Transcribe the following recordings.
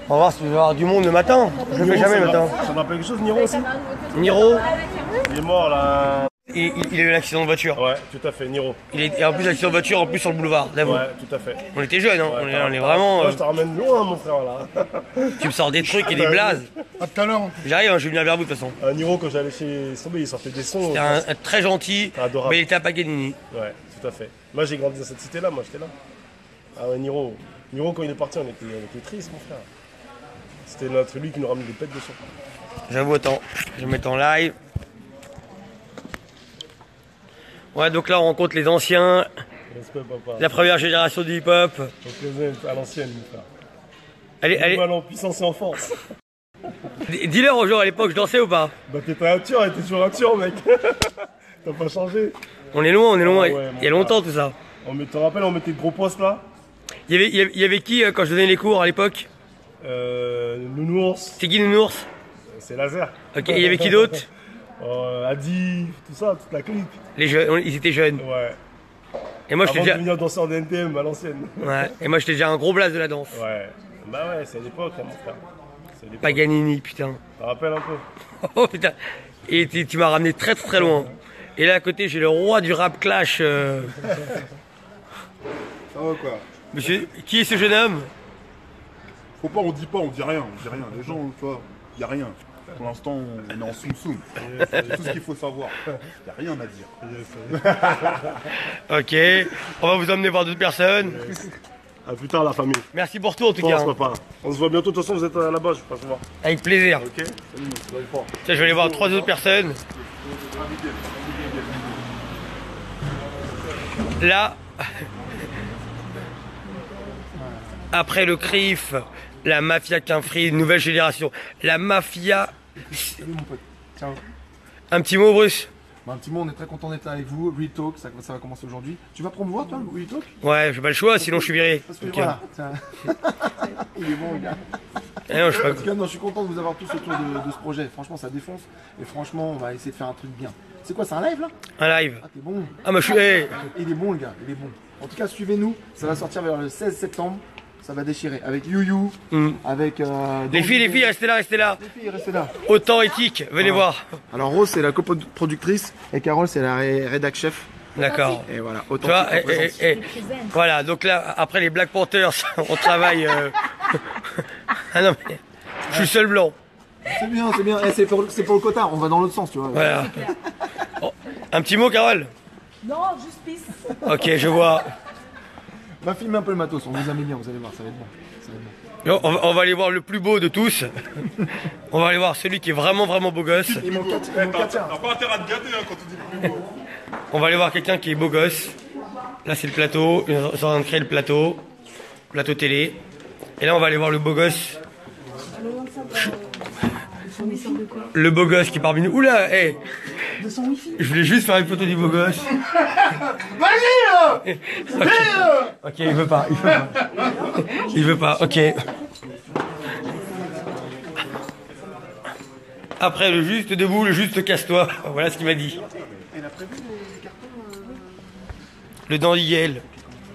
On va voir si tu vas avoir du monde le matin. Je le fais jamais le matin. Ça me rappelle quelque chose, Niro aussi? Niro, Il est mort là. il a eu l'accident de voiture. Ouais, tout à fait, Niro. Et en plus, l'accident de voiture, en plus sur le boulevard, d'avoue. Ouais, tout à fait. On était jeunes, hein. Ouais, on est vraiment. Moi, je te ramène loin, mon frère là. Tu me sors des trucs et des blazes. À tout à l'heure. J'arrive, hein, je vais venir vers vous de toute façon. Niro, quand j'allais chez Sombé, il sortait des sons. C'était un très gentil, Adorable. mais il était à Paganini. Ouais, tout à fait. Moi, j'ai grandi dans cette cité-là, moi, j'étais là. Ah ouais, Niro. Niro, quand il est parti, on était triste, mon frère. C'était lui qui nous ramenait des pètes de son. J'avoue, attends, je vais me mettre en live. Ouais, donc là on rencontre les anciens, Respect, papa. la première génération du hip-hop. Donc, à l'ancienne, mon frère. Allez, Mal en puissance et en force. dis-leur aux gens à l'époque, je dansais ou pas? Bah, t'étais un tueur, t'es toujours un tueur, mec. T'as pas changé. On est loin, Ah ouais, il y a longtemps tout ça. Tu te rappelles, on mettait de gros postes là. Il y avait qui quand je donnais les cours à l'époque? Nounours. C'est qui Nounours? C'est Laser. Ok, il y avait qui d'autre? Adi, tout ça, toute la clique. Les jeunes, ils étaient jeunes. Ouais. Et moi Avant j'étais de déjà. devenir danseur de NTM à l'ancienne. Ouais. Et moi j'étais déjà un gros blast de la danse. Ouais. Bah ouais, c'est l'époque, hein, mon frère. C'est l'époque. Paganini, putain. Tu te rappelles un peu? Oh putain. Et tu m'as ramené très très loin. Et là à côté j'ai le roi du rap clash. Ça va quoi? Monsieur, qui est ce jeune homme? Faut pas, on dit rien, Les gens, tu vois, y a rien. Pour l'instant, on est en soum-soum. C'est tout ce qu'il faut savoir. Y a rien à dire. Ok, on va vous emmener voir d'autres personnes. À plus tard, la famille. Merci pour tout en tout Pense, cas. papa. On se voit bientôt, de toute façon, vous êtes là-bas, je passe voir. Avec plaisir. Ok? Salut, je vais pas. Tiens, je vais aller voir 3 autres personnes. Là, après le CRIF, la mafia Quinfri, nouvelle génération. La mafia. Salut mon pote. Ciao. Un petit mot, Bruce? Bah, un petit mot, on est très content d'être là avec vous. Real Talk, ça va commencer aujourd'hui. Tu vas promouvoir toi le Real Talk? Ouais, j'ai pas le choix, sinon je suis viré. Parce que Ok. voilà. Il est bon, le gars. Eh non, je suis pas- En tout cas, non, je suis content de vous avoir tous autour de ce projet. Franchement, ça défonce. Et franchement, on va essayer de faire un truc bien. C'est quoi, c'est un live là? Un live. Ah, t'es bon. Ah, bah je suis. Eh, Il est bon, le gars, il est bon. En tout cas, suivez-nous. Ça va sortir vers le 16 septembre. Ça va déchirer. Avec You, avec. Les filles, restez là, restez là. Les filles, restez là. Autant éthique, venez voir. Alors, Rose, c'est la coproductrice. Et Carole, c'est la rédac chef. D'accord. Et voilà, Tu autant. vois, voilà, donc là, après les Black Panthers, on travaille. Ah non, mais je suis seul blanc. C'est bien, c'est bien. Eh, c'est pour le quota, on va dans l'autre sens, tu vois. Voilà. Oh, un petit mot, Carole? Non, juste pisse. Ok, je vois. Va filmer un peu le matos, on vous a mis bien, vous allez voir, ça va être bon. Ça va être bon. On va aller voir le plus beau de tous. On va aller voir celui qui est vraiment beau gosse. Il manque 4, il manque 4. T'as pas intérêt à te gâter hein, quand tu dis plus beau. On va aller voir quelqu'un qui est beau gosse. Là, c'est le plateau. Ils sont en train de créer le plateau. Plateau télé. Et là, on va aller voir le beau gosse. Le beau gosse qui est parmi nous. Oula, hé Je voulais juste faire une photo du beau gosse. Vas-y Ok, il veut pas. Il veut pas, ok. Après, le juste debout, le juste casse-toi. Voilà ce qu'il m'a dit. Le dandiguel.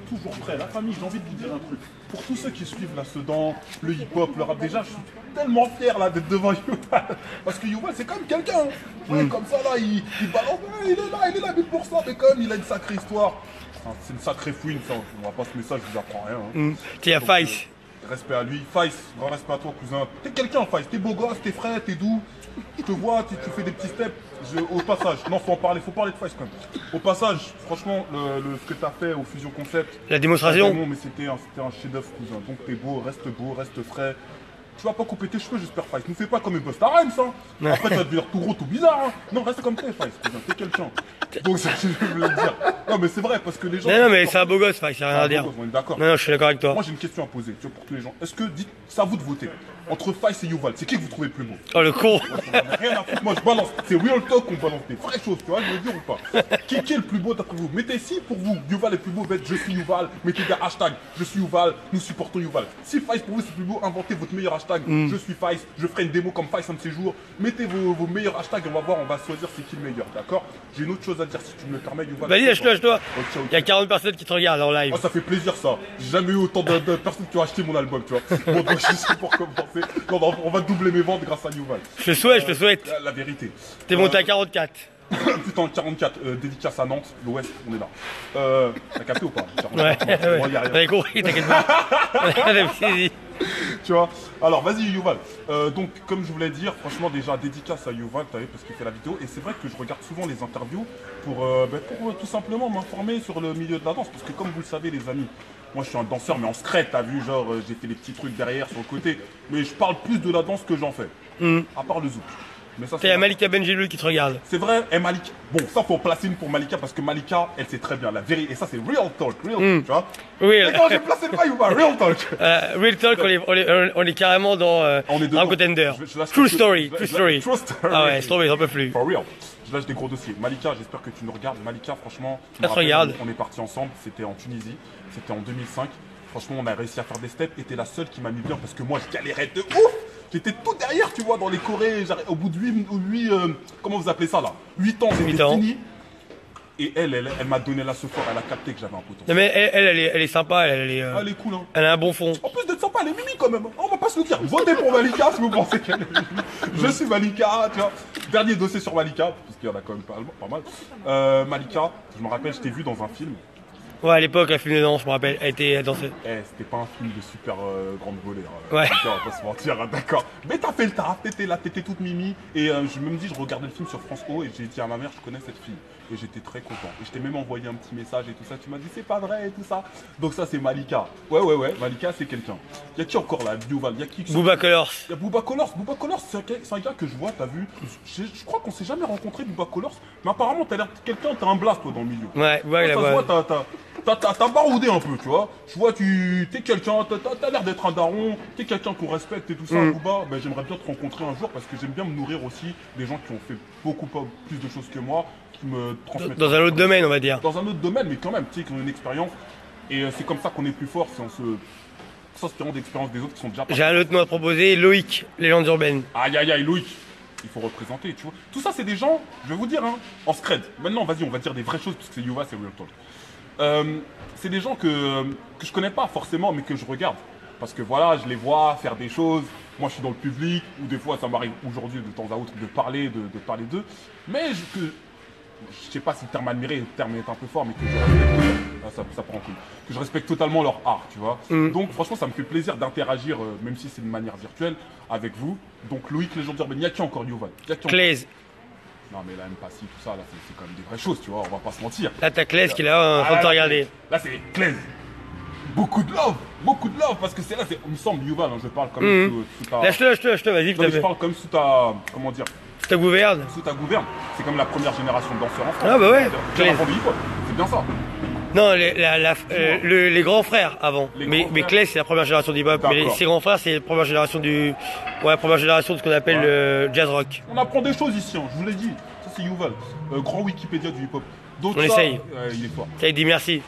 Toujours prêt, la famille, j'ai envie de vous dire un truc. Pour tous ceux qui suivent là, ce dans le hip-hop, le rap, déjà, je suis tellement fier là d'être devant Yuval. Parce que Yuval, c'est comme quelqu'un. Ouais, comme ça là, il balance, ouais, il est là, mais pour ça, mais comme il a une sacrée histoire. Enfin, c'est une sacrée fouine, ça. On va pas ce message, je vous apprends rien. Hein. Tiens, Faïs. Respect à lui. Faïs, grand respect à toi, cousin. T'es quelqu'un, Faïs. T'es beau gosse, t'es frais, t'es doux. Je te vois, tu fais des petits steps. Au passage, non, faut parler de Faïs quand même. Au passage, franchement, ce que t'as fait au Fusion Concept. La démonstration. Non, mais c'était un chef-d'œuvre, cousin. Donc t'es beau, reste frais. Tu vas pas couper tes cheveux, j'espère, Faïs. Nous fais pas comme une Busta Rhymes, hein. Après, tu vas devenir tout gros, tout bizarre, hein. Non, reste comme t'es, Faïs, cousin. T'es quelqu'un. Donc, c'est ce que je voulais te dire. Non, mais c'est vrai, parce que les gens. Non, mais c'est un beau gosse, Faïs, ça n'a rien à dire. On est d'accord. Non, je suis d'accord avec toi. Moi, j'ai une question à poser, tu vois, pour tous les gens. Est-ce que, dites, c'est à vous de voter. Entre Faïs et Yuval, c'est qui que vous trouvez le plus beau? Oh, le con. Rien à foutre, moi je balance, c'est real talk, on balance des vraies choses, tu vois, je veux dire ou pas? Qui est le plus beau d'après vous? Mettez si pour vous, Yuval est plus beau, mettez je suis Yuval, mettez des hashtags, je suis Yuval, nous supportons Yuval. Si Faïs pour vous c'est plus beau, inventez votre meilleur hashtag. hashtag je suis Fice, je ferai une démo comme Fice un de ces jours. Mettez vos meilleurs hashtags et on va voir, on va choisir c'est qui le meilleur, d'accord? J'ai une autre chose à dire si tu me le permets, Yuval. Vas-y, lâche-toi. Ok. Il y a 40 personnes qui te regardent en live. Oh, ça fait plaisir ça. J'ai jamais eu autant de personnes qui ont acheté mon album, tu vois. Bon, donc je sais pour commencer. Non, on va doubler mes ventes grâce à Yuval. Je te souhaite. La vérité. T'es monté à 44. Putain, 44, dédicace à Nantes, l'Ouest, on est là. T'as capté ou pas? 44, Ouais. bon, y a rien. T'avais compris, t'inquiète pas. Vas-y. Tu vois. Alors vas-y Yuval. Donc comme je voulais dire, franchement déjà dédicace à Yuval, t'as vu, parce qu'il fait la vidéo. Et c'est vrai que je regarde souvent les interviews pour tout simplement m'informer sur le milieu de la danse. Parce que comme vous le savez les amis, moi je suis un danseur mais en secret, t'as vu, genre j'ai fait les petits trucs derrière sur le côté. Mais je parle plus de la danse que j'en fais. À part le zouk. Mais ça, Il y a Malika Benjelloul qui te regarde. c'est vrai, et Malika. Bon, ça faut placer une pour Malika parce que Malika, elle sait très bien la vérité. Et ça, c'est real talk, tu vois. Oui, Et quand j'ai placé le bail ou pas, real talk. Real Talk, on est carrément dans On est un dedans. contender. Je lâche True quelque- story, je- true je- story. True story. Ah ouais, c'est tombé, j'en peux plus. For real. Je lâche des gros dossiers. Malika, j'espère que tu nous regardes. Malika, franchement, je me Elle te rappelle, regarde. on est partis ensemble. C'était en Tunisie. C'était en 2005. Franchement, on a réussi à faire des steps. Et t'es la seule qui m'a mis bien parce que moi, je galérais de ouf. J'étais tout derrière, tu vois, dans les chorés. Au bout de 8 comment vous appelez ça là 8 ans, Huit c'était ans. fini. Et elle m'a donné la sephore. Elle a capté que j'avais un potentiel. Non mais elle est sympa, elle Elle est cool, hein. a un bon fond. En plus d'être sympa, elle est mimi quand même. On va pas se le dire. Votez pour Malika si vous pensez qu'elle est mimi. Je suis Malika, tu vois. Dernier dossier sur Malika, parce qu'il y en a quand même pas mal. Malika, je me rappelle, je t'ai vu dans un film. Ouais, à l'époque, la film de danse, je me rappelle, elle était dansée. C'était pas un film de super grande volée. Ouais. Malika, on va pas se mentir, hein, d'accord. Mais t'as fait le taf, t'étais là, t'étais toute mimi. Et je me dis, je regardais le film sur France O et j'ai dit à ma mère, je connais cette fille. Et j'étais très content. Et je t'ai même envoyé un petit message et tout ça. Tu m'as dit, c'est pas vrai et tout ça. Donc ça, c'est Malika. Ouais. Malika, c'est quelqu'un. Y'a qui encore là, Yuval? Y'a qui? Booba Colors. Il y a Booba Colors. Booba Colors, c'est un gars que je vois, t'as vu. Je crois qu'on s'est jamais rencontré, Booba Colors. Mais apparemment, t'as l'air de quelqu'un, t'as un blast, toi, dans le milieu. Ouais, Ça la se voix. voit, t'as baroudé un peu, tu vois. Je vois, t'es quelqu'un, t'as l'air d'être un daron, t'es quelqu'un qu'on respecte et tout ça, Booba. Ben, j'aimerais bien te rencontrer un jour parce que j'aime bien me nourrir aussi des gens qui ont fait beaucoup plus de choses que moi, qui me transmettent. Dans un autre domaine, on va dire. Dans un autre domaine, mais quand même, tu sais, qui ont une expérience. Et c'est comme ça qu'on est plus fort, c'est en s'inspirant d'expériences des autres qui sont déjà J'ai un autre nom à te proposer, Loïc, Légende urbaine. Aïe, Loïc, il faut représenter, tu vois. Tout ça, c'est des gens, je vais vous dire, hein, en scred. Maintenant, vas-y, on va dire des vraies choses, parce que c'est Yuva, c'est Real Talk. C'est des gens que je connais pas forcément, mais que je regarde. Parce que voilà, je les vois faire des choses. Moi, je suis dans le public, ou des fois, ça m'arrive aujourd'hui, de temps à autre, de parler d'eux. Mais je sais pas si le terme admirer, le terme est un peu fort, mais que je respecte, ça prend en compte. Que je respecte totalement leur art, tu vois. Donc franchement, ça me fait plaisir d'interagir, même si c'est de manière virtuelle, avec vous. Donc Loïc, Légende urbaine, y a qui encore Yuval? Claise. Non mais là, Mpassi, tout ça, là, c'est quand même des vraies choses, tu vois, on va pas se mentir. Là, t'as Claise qui est là en train de te regarder. Là, c'est Claise. Beaucoup de love, parce que c'est là, il me semble, Yuval, hein, je parle comme sous ta... Lâche-le, vas-y, Non, mais je parle comme sous ta... Comment dire? ta gouverne. Sous ta gouverne. C'est comme la première génération de danseurs en France. Ah bah ouais. Génération de hip-hop. C'est bien ça. Non, les grands frères avant. Les Mais grands frères. Claise, c'est la première génération du hip-hop. Mais D'accord. ses grands frères, c'est la première génération première génération de ce qu'on appelle le jazz rock. On apprend des choses ici, hein, je vous l'ai dit. Ça, c'est Yuval. Grand Wikipédia du hip-hop. Donc, On ça, essaye. il est fort. Ça, il dit merci.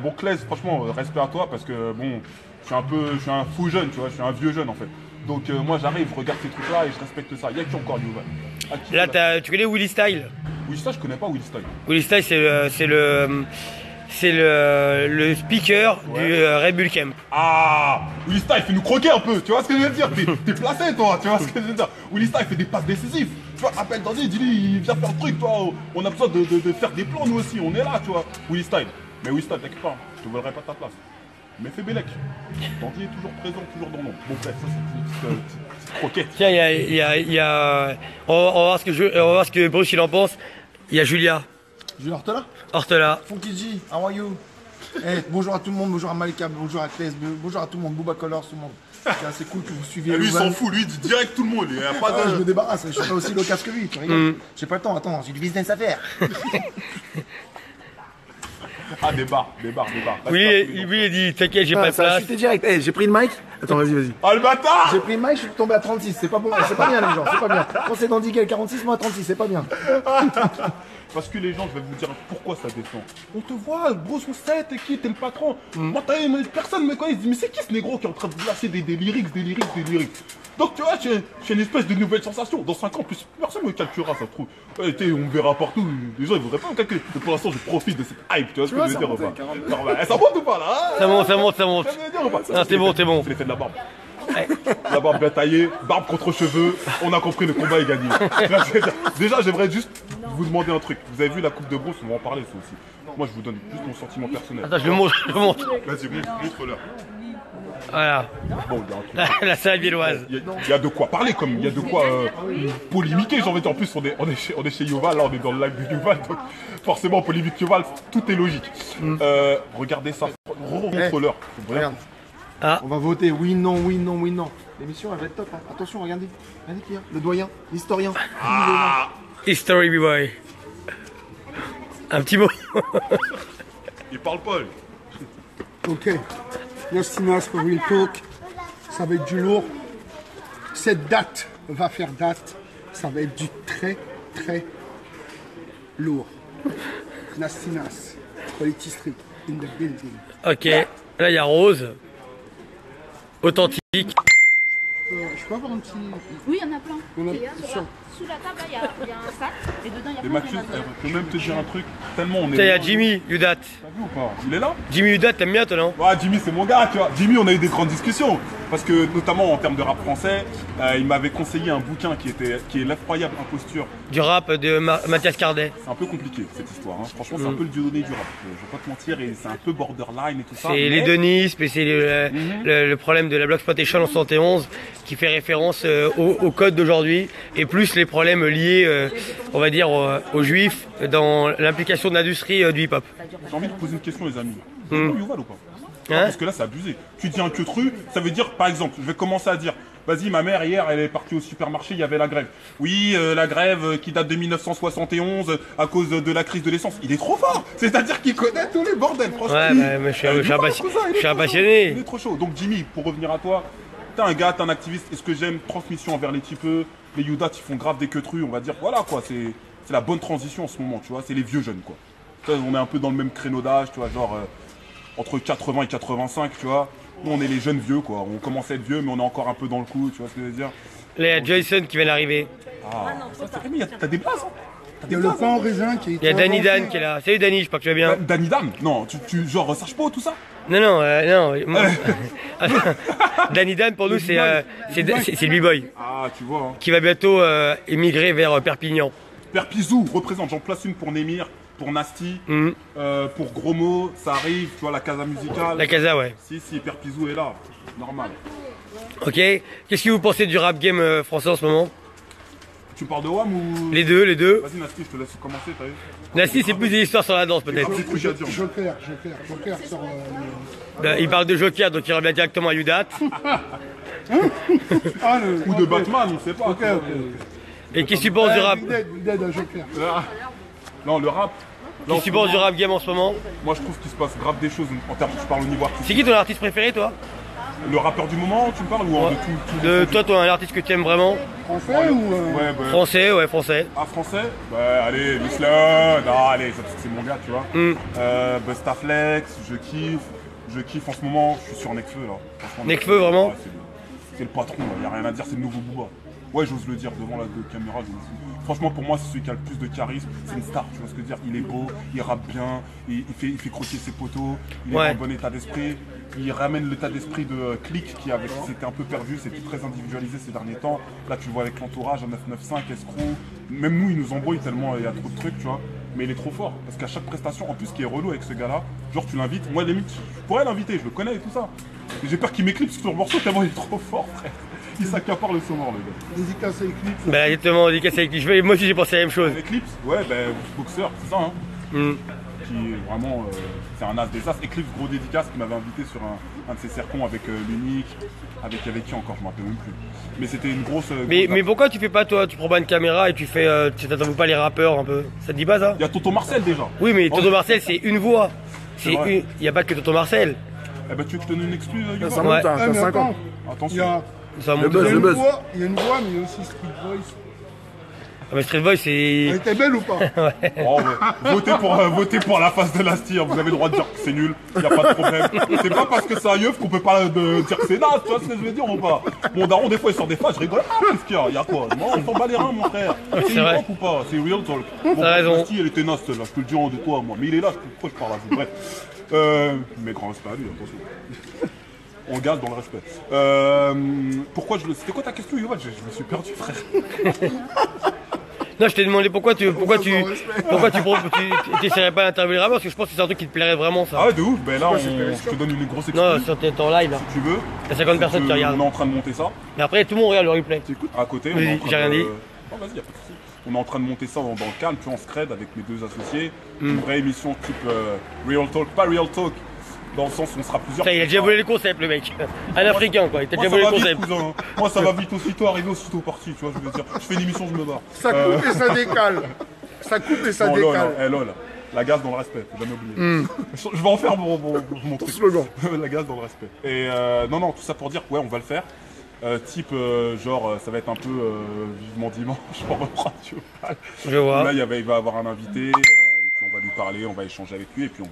Bon, Claise, franchement, respect à toi parce que, bon, je suis un fou jeune, tu vois, je suis un vieux jeune en fait. Donc, moi, j'arrive, je regarde ces trucs-là et je respecte ça. Il y a qui encore, Yuval? Là, tu connais Willy Style? Oui, ça, je connais pas Will Style. Willy Style, c'est le speaker du Red Bull Camp. Ah, Willy Style, fais-nous croquer un peu, tu vois ce que je veux dire? T'es placé, toi, tu vois ce que je veux dire? Willy Style fait des passes décisives. Tu vois, appelle Dandy, dis-lui, viens faire le truc, toi. On a besoin de faire des plans, nous aussi, on est là, tu vois. Willy Style. Mais Willy Style, t'inquiète pas, je te volerai pas ta place. Mais fais Bélec. Dandy est toujours présent, toujours dans l'ombre. Bon, bref, ça, c'est une petite croquette. Tiens, on va voir ce que Bruce il en pense. Il y a Julia Julien Hortela, Hortela. Funky G, how are you? Bonjour à tout le monde, bonjour à Malika, bonjour à Claise, bonjour à tout le monde, Booba Colors, tout le monde. C'est cool que vous suiviez. Et lui, il Yuval. s'en fout, lui, il dit direct tout le monde. Il y a pas Je me de. débarrasse, je suis pas aussi loquace que lui, tu rigoles. J'ai pas le temps, attends, j'ai du business à faire. Ah, débarre. Oui, il dit t'inquiète, j'ai pas de Ça a place. chuté direct. J'ai pris le mic. Attends, vas-y. Ah, le bâtard! J'ai pris le mic, je suis tombé à 36. C'est pas bon, c'est pas bien les gens, c'est pas bien. Quand c'est dans 10 46, moi à 36, c'est pas bien. Parce que les gens, je vais vous dire pourquoi ça descend. On te voit, gros, son set, t'es qui? T'es le patron. Moi, personne me connaît. Il se dit, mais c'est qui ce négro qui est en train de lâcher des lyrics? Donc, tu vois, j'ai une espèce de nouvelle sensation. Dans 5 ans, plus personne me calculera, ça se trouve. Ouais, on me verra partout. Les gens, ils voudraient pas me calculer. Mais pour l'instant, je profite de cette hype. Tu vois ce que je veux dire ou pas? Ça monte ou pas là? Ça monte. Ça veut dire ou pas? Ah, c'est bon. C'est l'effet de la barbe. La barbe bien taillée, barbe contre cheveux, on a compris, le combat est gagné. Déjà, j'aimerais juste vous demander un truc. Vous avez vu la coupe de bronze, on va en parler ça aussi. Moi, je vous donne juste mon sentiment personnel. Attends, je le montre. Vas-y, montre-leur. Voilà. Bon, il y a un truc. La salle bielloise. Il y a de quoi parler, comme il y a de quoi polémiquer. J'ai envie de dire, en plus, on est chez Yoval, là, on est dans le live de Yoval, donc forcément, polémique Yoval, tout est logique. Regardez ça, remontre-leur. Regarde. Ah. On va voter oui, non. L'émission, elle va être top. Hein. Attention, regardez qui y a. Le doyen, l'historien. History B-Boy. Un petit mot. Il parle pas, lui. Ok. Yastinas for Real Talk. Ça va être du lourd. Cette date va faire date. Ça va être du très, très lourd. Nastinas. Quality Street. In the building. Ok. Là, il y a Rose. Authentique. Je peux avoir un petit... Oui, il y en a plein. On a- Et, c'est sûr. sous la table, il y a un sac. Et dedans, il y a Mais plein Mathieu, de je peux même te dire un truc, tellement on est... Tiens, il y a Jimmy Udat. T'as vu ou pas? Il est là? Jimmy Udat, t'aimes bien toi, non? Ouais, Jimmy, c'est mon gars, tu vois. Jimmy, on a eu des grandes discussions. Parce que, notamment en termes de rap français, il m'avait conseillé un bouquin qui est L'effroyable imposture. Du rap de Mathias Cardet. C'est un peu compliqué, cette histoire. Hein. Franchement, c'est un peu le Dieudonné du rap. Je vais pas te mentir, et c'est un peu borderline et tout ça. C'est mais- l'hédonisme et c'est le problème de la Blaxploitation en 71 qui fait référence au code d'aujourd'hui et plus les problèmes liés, on va dire, aux juifs dans l'implication de l'industrie du hip-hop. J'ai envie de poser une question, les amis. Vous êtes Yoval ou pas? Hein? Parce que là, c'est abusé. Tu dis un queutru, ça veut dire, par exemple, je vais commencer à dire, vas-y, ma mère, hier, elle est partie au supermarché, il y avait la grève. Oui, la grève qui date de 1971 à cause de la crise de l'essence. Il est trop fort. C'est-à-dire qu'il connaît tous les bordels, franchement. Ouais, mais je suis un passionné. Il est trop chaud. Donc, Jimmy, pour revenir à toi, t'es un gars, t'es un activiste. Et ce que j'aime, transmission envers les typeux, les Youdats, ils font grave des queutrus, on va dire. Voilà, quoi, c'est la bonne transition en ce moment, tu vois. C'est les vieux jeunes, quoi. Ça, on est un peu dans le même créneau d'âge, tu vois, genre entre 80 et 85, tu vois. Nous, on est les jeunes vieux, quoi. On commence à être vieux, mais on est encore un peu dans le coup, tu vois ce que je veux dire. Là, il y a Jason qui vient d'arriver. Mais t'as des places, hein. Il y a le pain en raisin qui est... Il y a Danny Dan qui est là. Salut Danny, je crois que tu vas bien. Danny Dan? Non, genre Serge Po, tout ça? Non. Danny Dan pour nous c'est le B-Boy Ah, tu vois, hein. qui va bientôt émigrer vers Perpignan. Perpizou représente, j'en place une pour Némir, pour Nasty, pour Gros Mo, ça arrive, tu vois, la casa musicale. La Casa, ouais. Si, Perpizou est là, normal. Ok. Qu'est-ce que vous pensez du rap game français en ce moment? Tu parles de WAM ou... Les deux. Vas-y Nasty, je te laisse commencer, t'as vu? Nasty, c'est plus des histoires sur la danse peut-être. Un petit truc à dire. Joker sur... Il parle de Joker, donc il revient directement à Udat. Ou de Batman, on sait pas. Ok. Et qu'est-ce que tu penses du rap? Big Dead à Joker. Non, le rap. Qu'est-ce que tu penses du rap game en ce moment? Moi, je trouve qu'il se passe grave des choses en termes, je parle au niveau artistique. C'est qui ton artiste préféré toi? Le rappeur du moment, tu me parles, ou de tout Toi, un artiste que tu aimes vraiment? Français ou... Ouais, bah. Français, ouais, français. Ah, français? Ouais, allez, Mislon. Non, allez, c'est mon gars, tu vois. Bustaflex, je kiffe en ce moment, je suis sur Nekfeu là. Franchement, Nekfeu, vraiment? Ouais, c'est le patron, il n'y a rien à dire, c'est le nouveau Booba. Ouais, j'ose le dire devant la caméra. Franchement, pour moi, c'est celui qui a le plus de charisme. C'est une star, tu vois ce que je veux dire. Il est beau, il rappe bien, il fait croquer ses poteaux, il est Ouais. en bon état d'esprit. Il ramène l'état d'esprit de Click qui s'était un peu perdu, c'était très individualisé ces derniers temps. Là, tu le vois avec l'entourage, un 995, Escroc. Même nous, il nous embrouille tellement il y a trop de trucs, tu vois. Mais il est trop fort, parce qu'à chaque prestation, en plus, ce qui est relou avec ce gars-là, genre tu l'invites, moi limite, je pourrais l'inviter, je le connais et tout ça. Et j'ai peur qu'il m'éclipse sur le morceau tellement il est trop fort, frère. Il s'accapare le sonore, le gars. Dédicace à Eclipse. Bah exactement, dédicace avec lui. Moi aussi j'ai pensé à la même chose. Eclipse, ouais, ben, boxeur, c'est ça, hein. Qui est vraiment, c'est un as des as. Eclipse, gros dédicace, qui m'avait invité sur un de ses cercons avec l'unique, avec qui encore, je m'en rappelle même plus. Mais c'était une grosse. Mais pourquoi tu fais pas toi, tu prends pas une caméra et tu fais, tu t'attends pas les rappeurs un peu? Ça te dit pas ça? Il y a Tonton Marcel déjà. Oui mais Tonton Marcel c'est une voix. C'est vrai. Il n'y a pas que Tonton Marcel. Eh ben, tu veux que je te donne une excuse, Yoba? Ça monte, Ouais. t'as mais 5 attends, ans. il y Attention. a, Ça Le monte. buzz, il y a le une buzz. voix, il y a une voix, mais il y a aussi Street Voice. Ah, mais Street Boy, Elle c'est. était belle ou pas? Oh, ouais. Votez pour la face de la Styr, vous avez le droit de dire que c'est nul, y a pas de problème. C'est pas parce que c'est un yeuf qu'on peut pas dire que c'est naze, tu vois ce que je veux dire ou pas? Mon daron, des fois, il sort des phases, je rigole. Ah, qu'est-ce qu'il y a? Y a quoi? Non, on s'en bat les reins, mon frère. C'est vrai. hip-hop ou pas? C'est real talk. Bon, T'as raison. la Styr, elle était naze, celle-là, je te le dis en de toi, moi. Mais il est là, pourquoi je parle à vous? Bref. Mais grand respect à lui, attention. On garde dans le respect. Pourquoi je le. C'était quoi ta question, Yovan? Je me suis perdu, frère. Non, je t'ai demandé pourquoi tu t'essaierais pas d'interviewer vraiment, parce que je pense que c'est un truc qui te plairait vraiment, ça. Ah ouais, de ouf. Ben là, je te donne une grosse Non, excuse. sur ton live, là. Si tu veux. T'as 50 personnes qui regardent. On est en train de monter ça. Et après, tout le monde regarde le replay. À côté, Oui, on est en train j'ai rien de- dit. Oh, vas-y, y a pas de souci. On est en train de monter ça dans le calme, puis en scred avec mes deux associés. Une vraie émission type Real Talk, pas Real Talk, dans le sens où on sera plusieurs. Ça, il a déjà volé le concept, le mec. Un africain, quoi. Il t'a Moi, déjà ça volé le va vite, concept. cousin. Moi, ça va vite, aussitôt arrivé, aussitôt parti, tu vois, je veux dire. Je fais une émission, je me barre. Ça coupe et ça décale. Ça coupe et ça Non, lol, décale. hein, lol. La gaz dans le respect, faut jamais oublier. Je vais en faire mon truc. Slogan. La gaz dans le respect. Et non, tout ça pour dire que ouais, on va le faire. Type, genre, ça va être un peu vivement dimanche en radio. Je vois. Là, il va y avoir un invité, et puis on va lui parler, on va échanger avec lui, et puis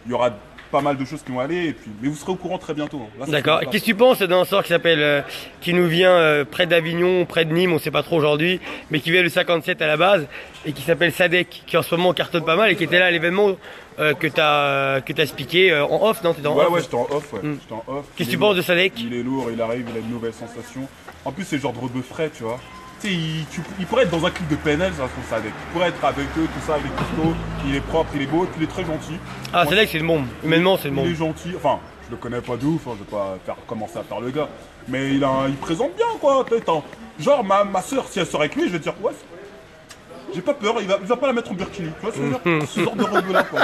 il y aura pas mal de choses qui vont aller, et puis, mais vous serez au courant très bientôt. Hein. Là, ça D'accord. se Et passe. qu'est-ce que tu penses d'un sort qui s'appelle, qui nous vient près d'Avignon, près de Nîmes, on sait pas trop aujourd'hui, mais qui vient du 57 à la base, et qui s'appelle Sadek, qui en ce moment cartonne pas mal, et qui était là à l'événement que t'as expliqué en off, non? T'étais en off. Ouais, j'étais en off, ouais. J'étais en off. Qu'est-ce que Il tu est penses lourd. de Sadek? Il est lourd, il arrive, il a une nouvelle sensation. En plus, c'est le genre de rebeu frais, tu vois. Tu sais, il pourrait être dans un clip de PNL, ça se trouve, Sadek. Il pourrait être avec eux, tout ça, avec Pisto. Il est propre, il est beau, il est très gentil. Ah, Sadek, c'est le bombe. Humainement, c'est le Il bombe. est gentil, enfin, je le connais pas de ouf, hein, je vais pas commencer à faire le gars. Mais il présente bien, quoi. Genre, ma soeur, si elle sort avec lui, je vais dire, ouais, j'ai pas peur, il va pas la mettre en burkini. Tu vois ce que je veux dire? Ce genre de rebeu là, quoi.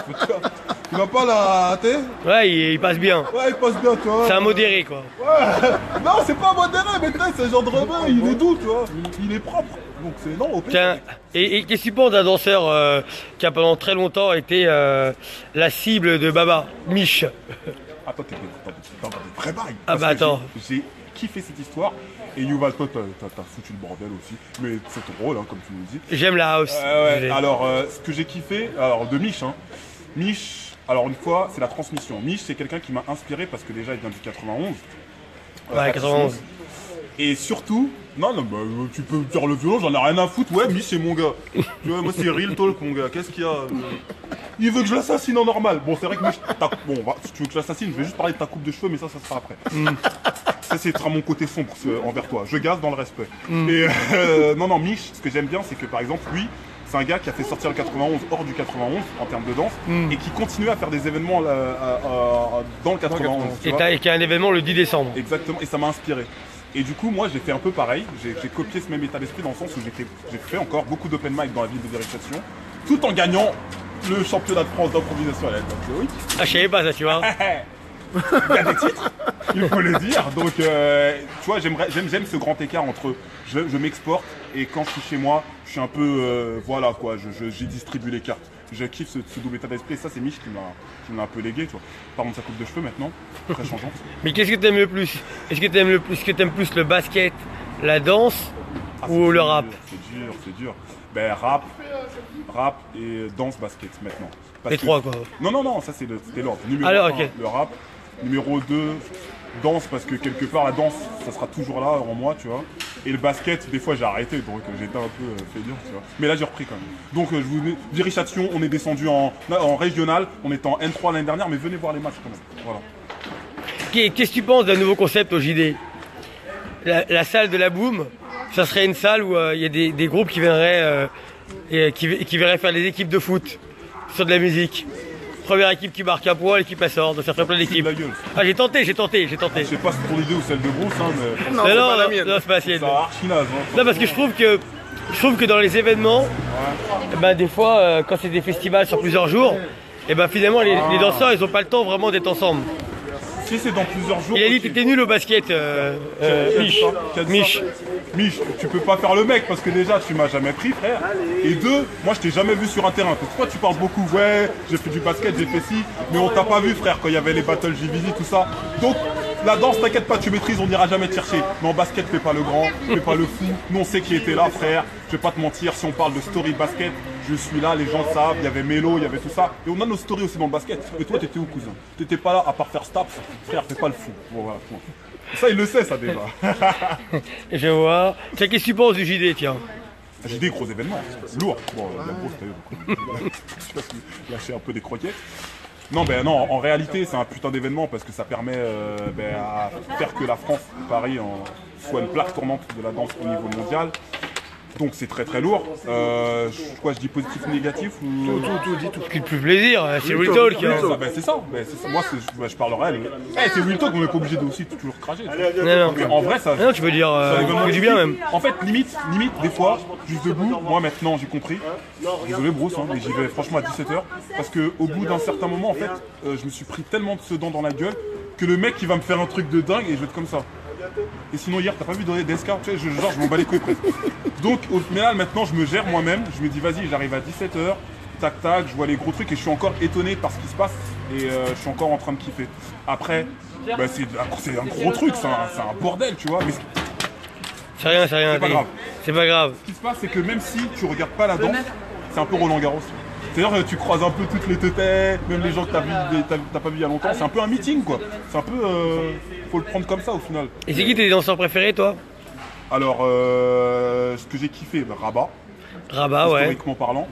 Il va pas la. Tu sais? Ouais, il passe bien. Ouais, il passe bien, tu vois. C'est un modéré, quoi. Ouais. Non, c'est pas modéré, mais tu sais, c'est le genre de rebeu, il est doux, tu vois. Il est propre. Donc c'est non, au pire. Tiens, et qu'est-ce que tu penses d'un danseur qui a pendant très longtemps été la cible de Baba, Mich? Attends, t'es dans des vrais bails. Ah Parce bah que attends. J'ai kiffé cette histoire. Et Yuval, toi, t'as foutu le bordel aussi. Mais c'est ton rôle, hein, comme tu nous dis. J'aime la house. Ouais. Alors, ce que j'ai kiffé, alors de Mich, hein. Mich, alors une fois, c'est la transmission. Mich, c'est quelqu'un qui m'a inspiré parce que déjà, il vient du 91. Ouais, 91. Et surtout, non, bah, tu peux dire le violon, j'en ai rien à foutre. Ouais, Mich, c'est mon gars. Tu vois, moi, c'est real talk, mon gars. Qu'est-ce qu'il y a Il veut que je l'assassine en normal. Bon, c'est vrai que Mich, bon, si tu veux que je l'assassine, je vais juste parler de ta coupe de cheveux, mais ça sera après. Ça, c'est mon côté sombre envers toi. Je gaze dans le respect. Et non, Mich, ce que j'aime bien, c'est que par exemple, lui, c'est un gars qui a fait sortir le 91 hors du 91 en termes de danse et qui continue à faire des événements dans le 91. tu vois. Et qui a un événement le 10 décembre. Exactement, et ça m'a inspiré. Et du coup, moi, j'ai fait un peu pareil. J'ai copié ce même état d'esprit dans le sens où j'ai fait encore beaucoup d'open mic dans la ville de Vérification, tout en gagnant le championnat de France d'improvisation à la oui. Ah, je savais pas ça, tu vois. Il y a des titres, il faut le dire. Donc, tu vois, j'aime ce grand écart entre je m'exporte et quand je suis chez moi, je suis un peu, voilà quoi, j'ai distribué les cartes. Je kiffe ce double état d'esprit et ça, c'est Mich qui me l'a un peu légué, tu vois. Par contre, sa coupe de cheveux maintenant, très changeante. Mais qu'est-ce que t'aimes le plus? Est-ce que t'aimes plus le basket, la danse ou le rap? C'est dur. Ben, rap et danse, basket maintenant. Parce Les que- trois, quoi. Non, ça c'était l'ordre. Numéro Alors, 1, ok. le rap. Numéro 2, danse, parce que quelque part la danse, ça sera toujours là en moi, tu vois. Et le basket, des fois j'ai arrêté, donc j'étais un peu feignant, tu vois. Mais là j'ai repris quand même. Donc je vous Vérification, on est descendu en régional, on était en N3 l'année dernière, mais venez voir les matchs quand même. Voilà. Qu'est-ce que tu penses d'un nouveau concept au JD? La salle de la Boom, ça serait une salle où il y a des groupes qui viendraient qui verraient faire des équipes de foot sur de la musique. Première équipe qui marque un point, l'équipe elle sort, donc ça ferait plein d'équipes. La gueule. Ah, j'ai tenté. Je sais pas si c'est ton idée ou celle de Bruce, hein, mais Non, Non, c'est non, pas la non, mienne. non, c'est pas la sienne. c'est archi naze. Hein. Non, parce que je trouve que dans les événements, eh ben, des fois, quand c'est des festivals sur plusieurs jours, et ben finalement les danseurs ils ont pas le temps vraiment d'être ensemble. Si c'est dans plusieurs jours. Il a dit ok. que t'étais nul au basket, Mich. Mich. Mich, tu peux pas faire le mec parce que déjà tu m'as jamais pris, frère. Et deux, moi je t'ai jamais vu sur un terrain. Parce que toi tu parles beaucoup, ouais, j'ai fait du basket, j'ai fait ci, mais on t'a pas vu, frère, quand il y avait les battles JVZ, tout ça. Donc La danse, t'inquiète pas, tu maîtrises, on n'ira jamais te chercher. Mais en basket, fais pas le grand, fais pas le fou. Nous, on sait qui était là, frère. Je vais pas te mentir, si on parle de story basket, je suis là, les gens savent, il y avait Melo, il y avait tout ça. Et on a nos stories aussi dans le basket. Et toi, t'étais où, cousin? T'étais pas là à part faire stats. Frère, fais pas le fou. Bon, voilà, point. Ça, il le sait, ça, déjà. Je vois. Tiens, qu'est-ce que tu penses du JD, tiens? J'ai des gros événements, lourd. Bon, la grosse, t'as eu. Je sais pas si lâcher un peu des croquettes. Non, ben non, en réalité, c'est un putain d'événement parce que ça permet à faire que la France, Paris, soit une plaque tournante de la danse au niveau mondial. Donc c'est très très lourd. Je dis positif ou négatif ou... Tout, dis tout. Ce qui te fait plaisir, c'est Real Talk. C'est ça. Moi, je parlerai. C'est Real Talk, on n'est pas obligé de aussi toujours cracher. Non. Mais en vrai, ça. Non, tu peux dire du bien même. En fait, limite, des fois, juste debout, moi maintenant j'ai compris. Désolé Bruce, mais j'y vais franchement à 17h. Parce qu'au bout d'un certain moment, en fait, je me suis pris tellement de Sedan dans la gueule que le mec il va me faire un truc de dingue et je vais être comme ça. Et sinon hier t'as pas vu donner d'escar, tu sais, je m'en bats les couilles presque. Donc au final maintenant je me gère moi-même, je me dis vas-y j'arrive à 17h, tac tac, je vois les gros trucs et je suis encore étonné par ce qui se passe et je suis encore en train de kiffer. Après, c'est un gros truc, c'est un bordel tu vois, mais C'est rien. c'est pas grave. C'est pas grave. Ce qui se passe c'est que même si tu regardes pas la danse, c'est un peu Roland Garros. C'est-à-dire tu croises un peu toutes les têtes, même les gens que t'as pas vu il y a longtemps, c'est un peu un meeting quoi. C'est un peu... faut le prendre comme ça au final. Et c'est qui tes danseurs préférés, toi? Alors, ce que j'ai kiffé, Rabat. Rabat, ouais. Historiquement parlant.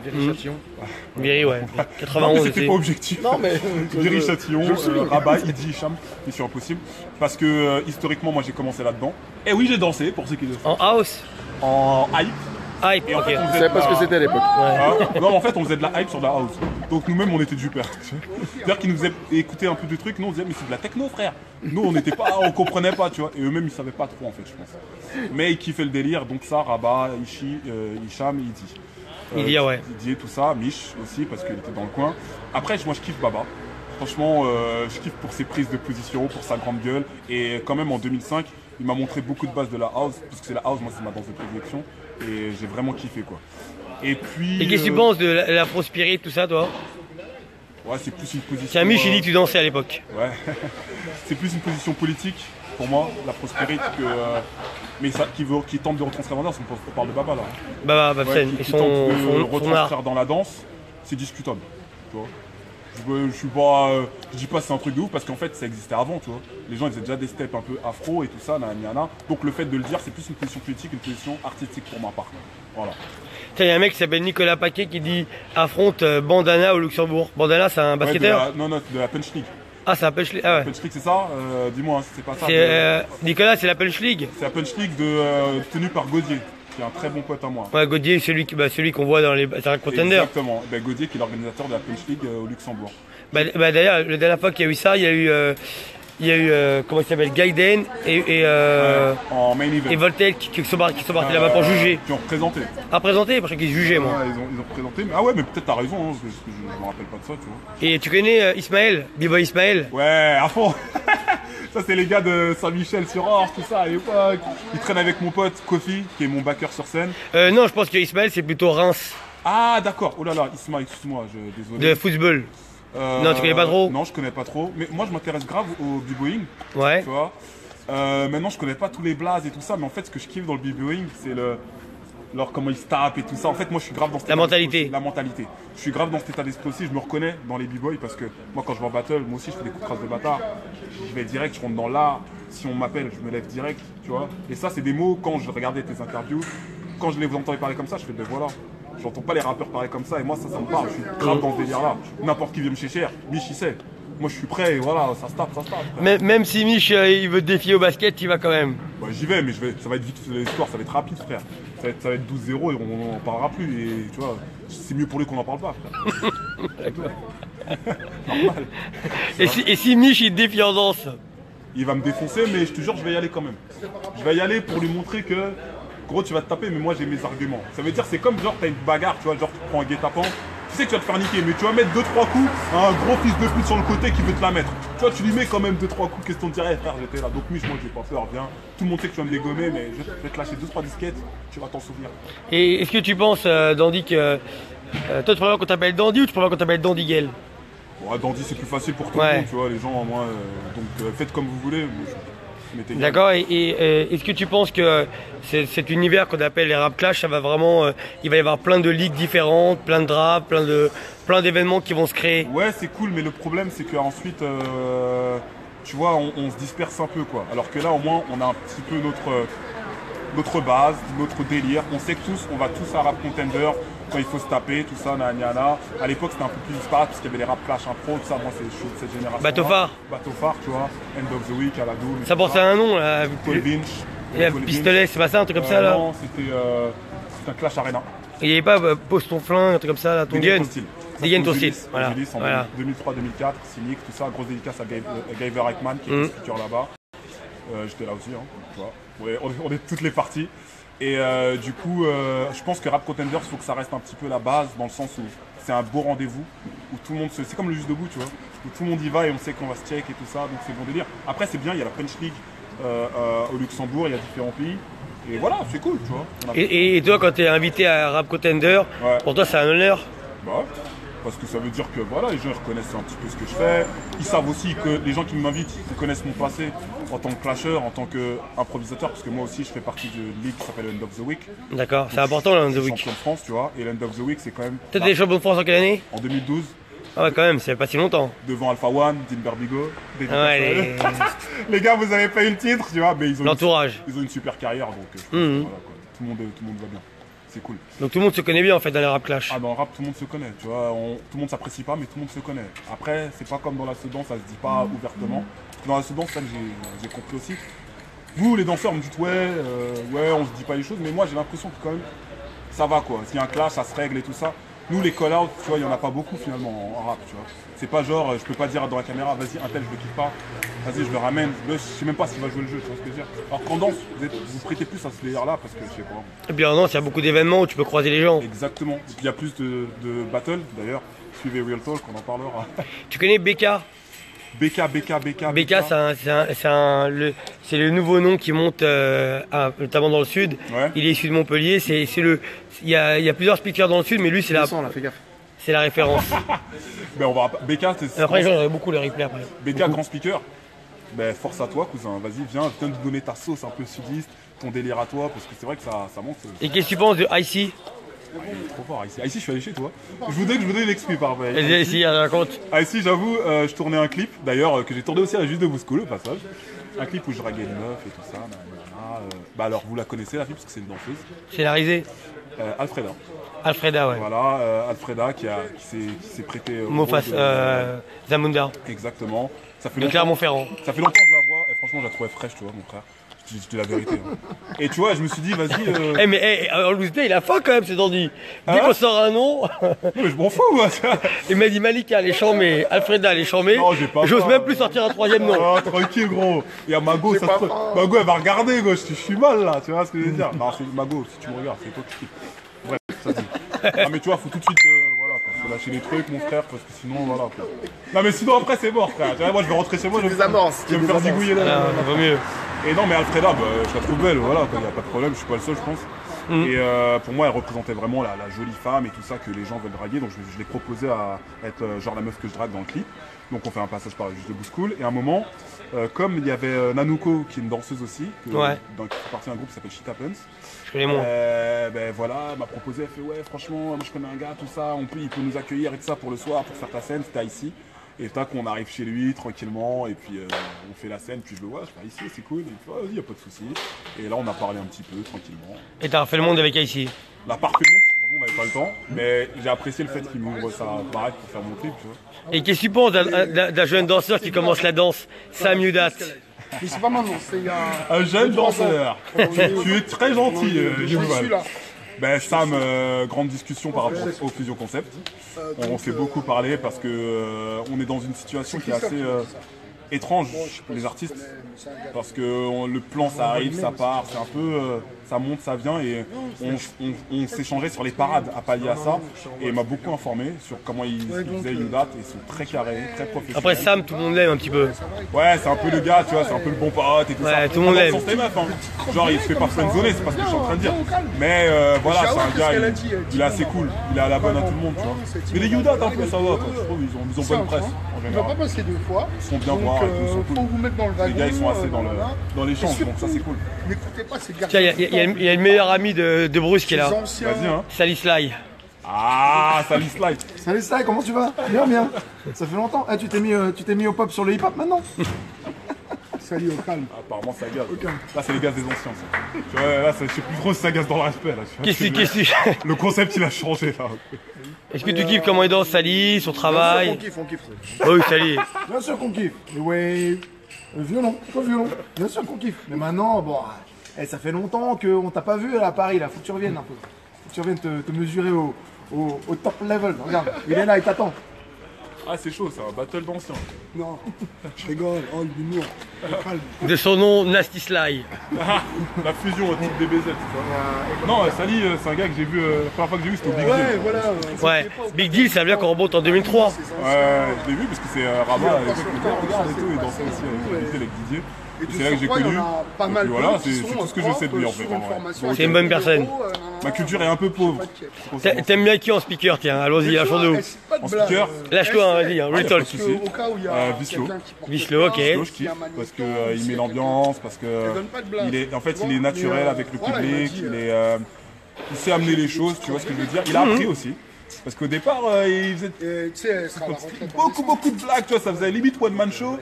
Viry, ouais. Non, 91 mais c'était aussi. pas objectif. Non, mais. Viry Châtillon, Rabat, Idi, Hicham, Mission Impossible. Parce que historiquement, moi j'ai commencé là-dedans. Et oui, j'ai dansé pour ceux qui le savent. En house? En hype. Hype, Et en ok. fait, on Je faisait savais de pas ce que la- c'était à l'époque. Ah, non, en fait, on faisait de la hype sur de la house. Donc nous-mêmes, on était du père. C'est-à-dire qu'ils nous faisaient écouter un peu de trucs. Nous, on disait, mais c'est de la techno, frère. Nous, on n'était pas, on comprenait pas, tu vois. Et eux-mêmes, ils savaient pas trop, en fait, je pense. Mais ils kiffaient le délire. Donc ça, Rabat, Hicham et Idi. Idi, ouais. Didier, tout ça. Mich aussi, parce qu'il était dans le coin. Après, moi, je kiffe Baba. Franchement, je kiffe pour ses prises de position, pour sa grande gueule. Et quand même, en 2005, il m'a montré beaucoup de bases de la house. Parce que c'est la house, moi, c'est ma danse de prédilection. Et j'ai vraiment kiffé, quoi. Et puis... Et qu'est-ce que tu penses de la Spirit, tout ça, toi? Ouais, c'est plus une position... Tiens, Mich, il dit que tu dansais à l'époque. Ouais. C'est plus une position politique, pour moi, la prospérité, que... mais ça, qui tente de retranscrire dans la danse, on parle de Baba, là. Bah, Ouais, Babsen, et qui tente de son art. retranscrire dans la danse, c'est discutable, tu vois. Je suis pas... je dis pas que c'est un truc de ouf, parce qu'en fait, ça existait avant, tu vois. Les gens, ils faisaient déjà des steps un peu afro et tout ça, nanana. Donc le fait de le dire, c'est plus une position politique, une position artistique pour ma part. Voilà. Tiens, il y a un mec qui s'appelle Nicolas Paquet qui dit affronte Bandana au Luxembourg. Bandana, c'est un basketteur? Non, de la Punch League. Ah, c'est la Punch League. Ah ouais. Punch League, c'est ça Dis-moi, hein, si c'est pas ça. Nicolas, c'est la Punch League. C'est la Punch League tenue par Gaudier, qui est un très bon pote à moi. Ouais, Gaudier, celui qu'on voit dans les. C'est un contender. Exactement. Gaudier qui est l'organisateur de la Punch League au Luxembourg. Bah, d'ailleurs, la dernière fois qu'il y a eu ça, il y a eu, comment il s'appelle, Gaiden En main event. et Voltaire qui sont partis là-bas pour juger. Qui ont représenté. À présenter, parce qu'ils se jugeaient, moi. Ouais, ils ont représenté. Ah ouais, mais peut-être t'as raison, hein, parce que je me rappelle pas de ça, tu vois. Et tu connais Ismaël, B-Boy Ismaël? Ouais, à fond. Ça, c'est les gars de Saint-Michel sur Orge, tout ça à l'époque. Ils traînent avec mon pote Kofi, qui est mon backer sur scène. Non, je pense que Ismaël, c'est plutôt Reims, Ah, d'accord. Oh là là, Isma, excuse-moi, désolé. de football. Non, tu connais pas trop? Non, je connais pas trop. Mais moi, je m'intéresse grave au b-boying. Ouais. Tu vois. Maintenant, je connais pas tous les blazes et tout ça, mais en fait, ce que je kiffe dans le b-boying, c'est comment ils se tapent et tout ça. En fait, moi, je suis grave dans cet La état mentalité. d'esprit aussi. La mentalité. Je suis grave dans cet état d'esprit aussi. Je me reconnais dans les b-boys parce que moi, quand je vais en battle, moi aussi, je fais des coups de crasse de bâtard. Je vais direct, je rentre dans l'art. Si on m'appelle, je me lève direct, tu vois. Et ça, c'est des mots, quand je regardais tes interviews, quand je les entendais parler comme ça, je fais, ben voilà. J'entends pas les rappeurs parler comme ça et moi, ça me parle. Je suis grave dans ce délire-là. N'importe qui vient me chercher, Mich, il sait. Moi, je suis prêt et voilà, ça se tape, ça se tape. Même si Mich, il veut te défier au basket, tu vas quand même. Ouais, j'y vais, mais ça va être vite l'histoire, ça va être rapide, frère. Ça va être 12-0 et on n'en parlera plus. Et tu vois, c'est mieux pour lui qu'on n'en parle pas, frère. Normal. Et si Mich, il te défie en danse? Il va me défoncer, mais je te jure, je vais y aller quand même. Je vais y aller pour lui montrer que, gros, tu vas te taper, mais moi j'ai mes arguments. Ça veut dire, c'est comme genre, t'as une bagarre, tu vois, genre, tu prends un guet-apens. Tu sais que tu vas te faire niquer, mais tu vas mettre 2-3 coups à un gros fils de pute sur le côté qui veut te la mettre. Tu vois, tu lui mets quand même 2-3 coups, question de dire, hey, frère, j'étais là. Donc, Mich, moi, j'ai pas peur, viens. Tout le monde sait que tu vas me dégommer, mais je vais te lâcher 2-3 disquettes, tu vas t'en souvenir. Et est-ce que tu penses, Dandy, que toi, tu préfères qu'on t'appelle Dandy ou tu préfères qu'on t'appelle Dandiguel? Bon, Dandy, c'est plus facile pour tout le Ouais. monde, tu vois, les gens, moi, donc faites comme vous voulez. Mettez égal. D'accord, et est-ce que tu penses que cet univers qu'on appelle les Rap Clash, ça va vraiment, il va y avoir plein de ligues différentes, plein de draps, plein d'événements qui vont se créer? Ouais, c'est cool, mais le problème, c'est qu'ensuite, tu vois, on se disperse un peu, quoi. Alors que là, au moins, on a un petit peu notre base, notre délire. On sait que on va tous à Rap Contender quand il faut se taper, tout ça, nana. À l'époque, c'était un peu plus disparate parce qu'il y avait les Rap Clash Impro, tout ça. Moi, je suis de cette génération. Bateau phare. Bateau phare, tu vois. End of the Week, à la Doom. Ça portait un nom là. Paul Binch. Il y a Paul Pistolet, c'est pas ça, un truc comme ça là? Non, c'était un Clash Arena. Il n'y avait pas Pose ton flingue, un truc comme ça là, ton gun? Dégaine ton style. Voilà. En Voilà. 2003-2004, Cynic, tout ça. Grosse dédicace à Gaver Ekman qui est speaker là-bas. J'étais là aussi, hein, tu vois. Ouais, on est toutes les parties. Et du coup, je pense que Rap Contenders, il faut que ça reste un petit peu la base, dans le sens où c'est un beau rendez-vous, où tout le monde c'est comme le Juste Debout, tu vois, où tout le monde y va et on sait qu'on va se check et tout ça, donc c'est bon délire. Après, c'est bien, il y a la French League au Luxembourg, il y a différents pays, et voilà, c'est cool, tu vois. Et toi, quand tu es invité à Rap Contender, Ouais. pour toi, c'est un honneur? Bah, parce que ça veut dire que voilà, les gens ils reconnaissent un petit peu ce que je fais. Ils savent aussi que les gens qui m'invitent, ils connaissent mon passé en tant que clasher, en tant qu'improvisateur, parce que moi aussi je fais partie d'une ligue qui s'appelle End of the Week. D'accord, c'est important le End of Je suis the Week. champion de France, tu vois, et l'End of the Week c'est quand même. Peut-être des champions de France en quelle année? En 2012, Ah ouais, quand même, c'est pas si longtemps. devant Alpha One, Dean Berbigo. Ah ouais, Les gars, vous avez pas eu le titre, tu vois, mais l'entourage. ils ont une super carrière, donc je pense que Mhm. voilà, quoi. Tout le monde va bien. C'est cool. Donc tout le monde se connaît bien en fait dans les Rap Clash. Ah, dans le rap, tout le monde se connaît, tu vois. Tout le monde s'apprécie pas, mais tout le monde se connaît. Après, c'est pas comme dans la sedan, ça se dit pas ouvertement. Dans la sedan, ça que j'ai compris aussi. Vous, les danseurs, me dites ouais, on se dit pas les choses, mais moi j'ai l'impression que quand même, ça va quoi. S'il y a un clash, ça se règle et tout ça. Nous, les call-out, tu vois, il y en a pas beaucoup finalement en rap, tu vois. C'est pas genre, je peux pas dire dans la caméra, vas-y, un tel, je le kiffe pas. Vas-y, je le ramène. Je sais même pas s'il va jouer le jeu, tu vois ce que je veux dire. Alors qu'en danse, vous prêtez plus à ce délire-là parce que je sais pas. Et puis en danse, il y a beaucoup d'événements où tu peux croiser les gens. Exactement. Et puis il y a plus de battle d'ailleurs. Suivez Real Talk, on en parlera. Tu connais BK? BK. BK, c'est le nouveau nom qui monte notamment dans le sud. Ouais. Il est issu de Montpellier. Il y a plusieurs speakers dans le sud, mais lui c'est Là, fais gaffe. la référence. Ben on va. BK, c'est Après, j'en aurais beaucoup le replay après. BK, grand speaker. Ben force à toi, cousin. Vas-y, viens nous donner ta sauce un peu sudiste, ton délire à toi, parce que c'est vrai que ça monte. Et qu'est-ce que tu penses de IC? Il est trop fort ici. Ici, je suis allé chez toi. Je vous donne l'explique par rapport. Vas-y, raconte. Ici, j'avoue, je tournais un clip, d'ailleurs, que j'ai tourné aussi à la Juste Debout School, au passage. Un clip où je draguais une meuf et tout ça. Bah alors, vous la connaissez la fille, parce que c'est une danseuse. Scénarisé? Alfreda. Alfreda, ouais. Voilà, Alfreda qui s'est prêté au Mofas, rôle de- Zamunda. Exactement. Ça fait De longtemps, Clermont-Ferrand. ça fait longtemps que je la vois et franchement je la trouvais fraîche, tu vois mon frère. Je dis la vérité. Hein. Et tu vois, je me suis dit vas-y. Eh mais en Louis il a faim quand même, c'est dandy. Dès qu'on sort un nom, Mais je m'en fous moi. tu vois. il m'a dit Malika, elle est chambée, Alfreda, elle est chambée. Non, j'ai pas J'ose faim. même plus sortir un troisième nom. Ah, tranquille gros. Il y a Mago, ça se... Mago elle va regarder gros, je suis mal là, tu vois ce que je veux dire. Non, c'est Mago, si tu me regardes, c'est toi qui kiffes. Bref, ça dit. Ah mais tu vois, faut tout de suite voilà, quoi. Faut lâcher les trucs mon frère parce que sinon voilà quoi. Non mais sinon après c'est mort frère. Tu vois, moi je vais rentrer chez moi, je vais me faire zigouiller là. Ah, vaut mieux. Et non mais Alfreda, je la trouve belle, voilà, il n'y a pas de problème, je suis pas le seul je pense. Et pour moi elle représentait vraiment la jolie femme et tout ça que les gens veulent draguer, donc je l'ai proposé à être genre la meuf que je drague dans le clip. Donc on fait un passage par Juste Debout School et à un moment, comme il y avait Nanuko qui est une danseuse aussi, qui fait partie d'un groupe qui s'appelle Shit Happens. Je connais moi. Ben voilà, elle m'a proposé, elle fait ouais franchement moi je connais un gars, tout ça, il peut nous accueillir et tout ça pour le soir, pour faire ta scène, c'était ici. Et tac, on arrive chez lui tranquillement et puis on fait la scène, puis je le vois, je fais ici, c'est cool, et il fait vas-y, y a pas de souci. Et là on a parlé un petit peu tranquillement. Et t'as refait le monde avec IC. La parfait monde, on n'avait pas le temps, mais j'ai apprécié le fait qu'il m'ouvre ça pareil pour faire mon clip, tu vois. Et qu'est-ce que tu penses d'un jeune danseur qui commence la danse, Sam Yudat? Mais c'est pas mon nom, c'est Un jeune danseur. Tu es très gentil, Je suis Yuval. là. Ben Sam, grande discussion par rapport au Fusion Concept. On s'est beaucoup parlé parce que on est dans une situation qui est assez étrange pour les artistes. Parce que le plan, ça arrive, ça part, c'est un peu... ça monte, ça vient et on s'échangeait sur les parades à pallier à ça. Et il m'a beaucoup informé sur comment ils faisaient Youdat. Ils sont très carrés, très professionnels. Après Sam, tout le monde l'aime un petit peu. Ouais, c'est un peu le gars, tu vois, c'est un peu le bon pote et tout ça. Ouais, tout le monde l'aime. Genre, il se fait pas friendzoner, c'est pas ce que je suis en train de dire. Mais voilà, c'est un gars, il est assez cool. Il est à la bonne à tout le monde, tu vois. Mais les Youdat, un peu, ça va, quoi. Je trouve ils ont bonne presse. On va pas passer 2 fois. Ils sont bien Donc, voir et tout, ils sont cool. faut vous mettre dans le wagon. Les gars, ils sont assez voilà. dans l'échange, donc ça, c'est cool. N'écoutez pas ces garçons. Tiens, il y a le meilleur ami de Bruce qui est là. Anciens. Vas-y, hein. Sally Sly. Ah, salut Slide. Salut Sly, comment tu vas? Bien, bien. Ça fait longtemps. Eh, tu t'es mis au pop sur le hip-hop maintenant? Salut, au calme. Apparemment, ça agace. Là, c'est les gaz des anciens, ça. Tu vois, là, je sais plus trop si ça agace dans le respect, là. Qu'est-ce que Le concept, il a changé, là. Est-ce que tu kiffes comment il danse Sally, son travail? On kiffe. Oh oui, Sally. Bien sûr qu'on kiffe. Mais ouais, violon, pas violon. Bien sûr qu'on kiffe. Mais maintenant, bon, ça fait longtemps qu'on t'a pas vu à Paris, là. Faut que tu reviennes un peu. Faut que tu reviennes te mesurer au top level. Regarde, il est là, il t'attend. Ah, c'est chaud, c'est un battle d'anciens. Non, je rigole. Oh, l'humour. Au calme. De son nom, Nasty Sly. La fusion type DBZ, tu vois. Non, Sally, c'est un gars que j'ai vu, la première fois que j'ai vu, c'était au Big Ouais, Deal. voilà. Ouais, Big Deal, ça vient qu'on remonte en 2003. Ouais, je l'ai vu parce que c'est Rabat à l'époque, il me dit, regarde et tout, et dansait aussi avec Didier. Et C'est là que j'ai connu. Il y en a pas mal. Et voilà, d'autres qui c'est sont tout ce que je sais de lui, en fait, sur une en vrai. formation. C'est une bonne personne. Ma culture est un peu pauvre. T'aimes bien qui en speaker, tiens, allons-y, lâchons-nous. En speaker, Lâche-toi, hein, vas-y, real talk. pas de souci. Au cas où il y a Vislo. quelqu'un qui porte Vislo, ok. Vislo, je kiffe parce que il met l'ambiance, parce que il est naturel avec le public, il sait amener les choses, tu vois ce que je veux dire. Il a appris aussi. Parce qu'au départ, il faisait Tu sais, elle sera à la retraite. beaucoup de blagues, tu vois, ça faisait limite one man show.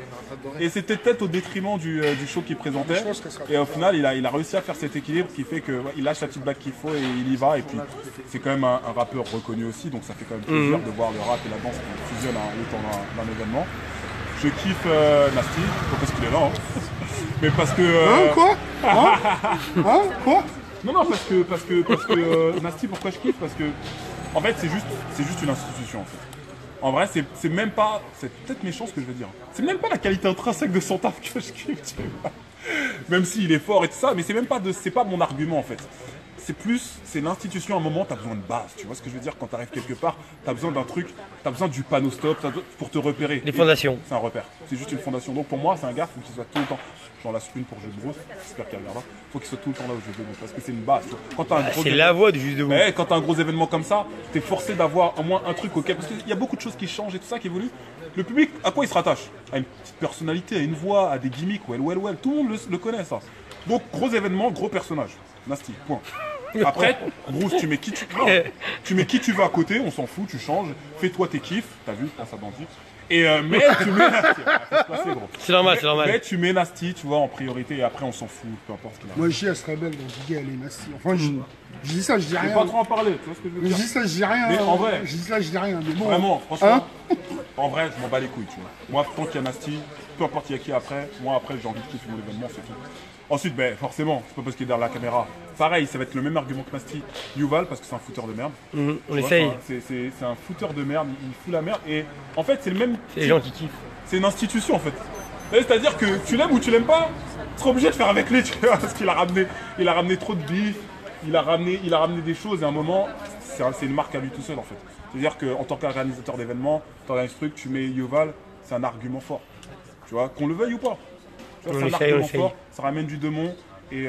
Et c'était peut-être au détriment du show qu'il présentait. Et au final, il a réussi à faire cet équilibre qui fait qu'il lâche la petite blague qu'il faut et il y va. Et puis, c'est quand même un rappeur reconnu aussi, donc ça fait quand même plaisir de voir le rap et la danse qui fusionnent autant d'un événement. Je kiffe Nasty, pas parce qu'il est là, hein. Mais parce que. Quoi Quoi Non, parce que Nasty, pourquoi je kiffe? Parce que. En fait, c'est juste une institution, en fait. En vrai, c'est même pas... C'est peut-être méchant ce que je veux dire. C'est même pas la qualité intrinsèque de son taf que je kiffe, tu vois. Même s'il est fort et tout ça, mais c'est pas mon argument, en fait. C'est l'institution, à un moment, t'as besoin de base, tu vois ce que je veux dire? Quand t'arrives quelque part, t'as besoin d'un truc, t'as besoin du panneau stop pour te repérer. Les fondations. C'est un repère, c'est juste une fondation. Donc pour moi, c'est un gars, faut qu'il soit tout le temps. J'en lance une pour Jeu de Brousse, j'espère qu'il regardera. Faut qu'il soit tout le temps là au Jeu de Brousse, parce que c'est une base. Quand t'as un gros C'est la voix du Juste Debout. quand t'as un gros événement comme ça, t'es forcé d'avoir au moins un truc auquel. Parce qu'il y a beaucoup de choses qui changent et tout ça qui évolue. Le public, à quoi il se rattache? À une petite personnalité, à une voix, à des gimmicks, well. Tout le monde le connaît ça. Donc gros événement, gros personnage. Nasty, point. Après, Bruce, tu mets qui tu veux à côté, on s'en fout, tu changes, fais-toi tes kiffs, t'as vu, pense à Bandit. Et mais tu mets Nasty, faut se placer, gros. C'est normal, c'est Mais normal. tu mets Nasty, tu vois, en priorité, et après on s'en fout, peu importe ce qu'il a. Moi, je dis, elle serait belle dans Biggie, elle est nasty. Enfin, je dis ça, je dis Je vais rien. pas trop en parler, tu vois ce que je veux Je dire. dis ça, je dis rien. Mais en vrai. Je dis ça, je dis rien. Mais bon. Vraiment, franchement, en vrai, je m'en bats les couilles, tu vois. Moi, tant qu'il y a Nasty, peu importe il y a qui après, moi après j'ai envie de kiffer mon événement, c'est tout. Ensuite, ben forcément, c'est pas parce qu'il est derrière la caméra. Pareil, ça va être le même argument que Nasty, Yuval, parce que c'est un fouteur de merde. On Tu vois, essaye. enfin, c'est un fouteur de merde, il fout la merde. Et en fait, c'est le même. C'est les gens qui kiffent. C'est une institution en fait. C'est-à-dire que tu l'aimes ou tu l'aimes pas, tu seras obligé de faire avec lui, tu vois, parce qu'il a ramené trop de bif, il a ramené des choses et à un moment, c'est une marque à lui tout seul en fait. C'est-à-dire qu'en tant qu'organisateur d'événements, dans un truc, tu mets Yuval, c'est un argument fort. Tu vois, qu'on le veuille ou pas. Tu vois, c'est un argument fort, ça ramène du démon et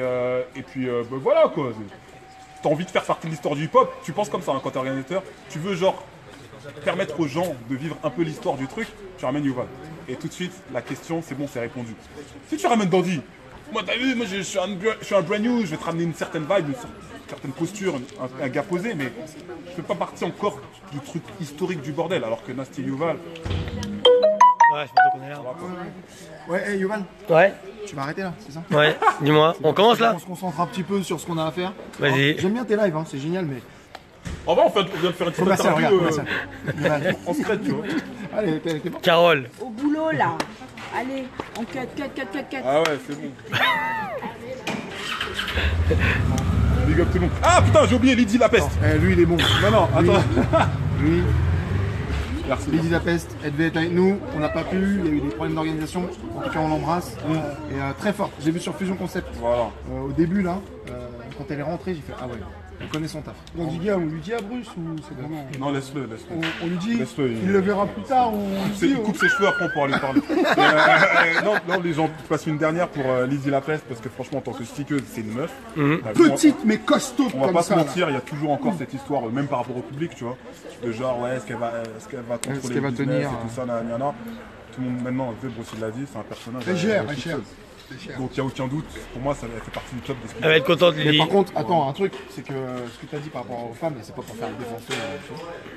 puis ben voilà quoi. T'as envie de faire partie de l'histoire du hip-hop, tu penses comme ça hein, quand t'es organisateur, tu veux genre permettre aux gens de vivre un peu l'histoire du truc, tu ramènes Yuval. Et tout de suite, la question, c'est bon, c'est répondu. Si tu ramènes Dandy, moi t'as vu, moi je suis un brand new, je vais te ramener une certaine vibe, une certaine posture, un gars posé, mais je fais pas partie encore du truc historique du bordel, alors que Nasty Yuval. Ouais, c'est pour qu'on est là. Ouais, hey, Yovan, Ouais, tu vas arrêter là, c'est ça? ouais, dis-moi. On commence là? On se concentre un petit peu sur ce qu'on a à faire. Vas-y. J'aime bien tes lives, hein, c'est génial, mais. En vrai, on vient de faire une petite Commercial, interview regarde, commercial. en secret, tu vois. Allez, t'es bon. Carole. Au boulot là. Allez, on cut. Ah ouais, c'est bon. Big up tout le monde. Ah putain, j'ai oublié Lydie la peste. Lui, il est bon. Non, attends. Lui. Merci. Lydie Dapeste, elle devait être avec nous, on n'a pas pu, il y a eu des problèmes d'organisation, en tout cas on l'embrasse. Et très fort, j'ai vu sur Fusion Concept, Voilà. au début là, quand elle est rentrée, j'ai fait ah ouais, elle connaît son taf. On dit gars, on lui dit à Bruce ou c'est vraiment. Non, laisse-le, laisse-le. On lui dit, Laisse-le, il le verra plus tard ou on lui dit. Il coupe ses cheveux après on pourra lui parler. Non, les gens passent une dernière pour Lydie Lapeste parce que franchement en tant que stickeuse c'est une meuf. Petite mais costaud On va comme pas ça. se mentir, il y a toujours encore cette histoire, même par rapport au public, tu vois, de genre ouais, est-ce qu'elle va contrôler Est-ce qu'elle va le business tenir, et tout ça, nanana. Tout le monde maintenant, Bruce il l'a dit, c'est un personnage. Elle gère, toute elle gère. seule. Donc il n'y a aucun doute, pour moi ça fait partie du top des Elle va être contente, Mais Lydie. par contre, attends, un truc, c'est que ce que tu as dit par rapport aux femmes, et c'est pas pour faire le défenseur,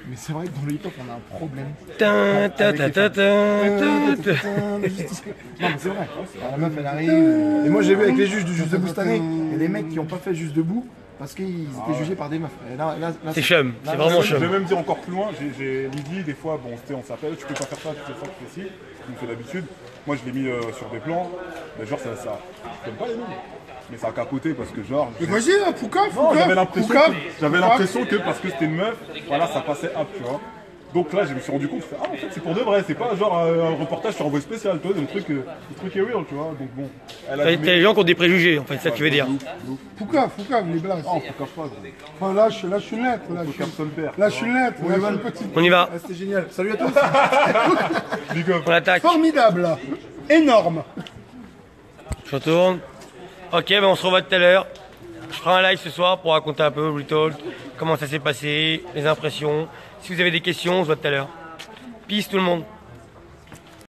mais c'est vrai que dans le hip-hop, on a un problème. Tin, ta, ta, ta, ta, ta. Non, mais c'est vrai. La meuf, elle arrive. Et moi, j'ai vu avec les juges du Juste Debout cette année, il y a des mecs qui n'ont pas fait Juste Debout parce qu'ils étaient jugés par des meufs. Et là, C'est chum, c'est vraiment Je vais chum. même dire encore plus loin, j'ai Lydie, des fois, bon, on s'appelle, tu peux pas faire ça, tu fais ça, tu fais ci, on fait d'habitude. Moi je l'ai mis sur des plans, mais genre ça j'aime pas les noms, mais ça a capoté parce que genre... Mais vas-y, là, Pouka, Non, j'avais l'impression que parce que c'était une meuf, voilà, ça passait up, tu vois. Donc là, je me suis rendu compte, ah en fait c'est pour de vrai, c'est pas genre un reportage sur Envoyé spécial, tu vois, le truc est real, tu vois, donc bon. Elle a T'as des gens qui ont des préjugés, en fait, c'est ça que tu veux dire. Pouka, les blagues. Ah, on peut pas, Enfin, là, je suis net. personne perd. Là, je suis net. Là, je suis petite. On y va, Ah, c'était génial. Salut à tous. Big up. on attaque. Formidable. Énorme. Je retourne. Ok, ben on se revoit tout à l'heure. Je ferai un live ce soir pour raconter un peu Retalk, comment ça s'est passé, les impressions. Si vous avez des questions, on se voit tout à l'heure. Peace tout le monde.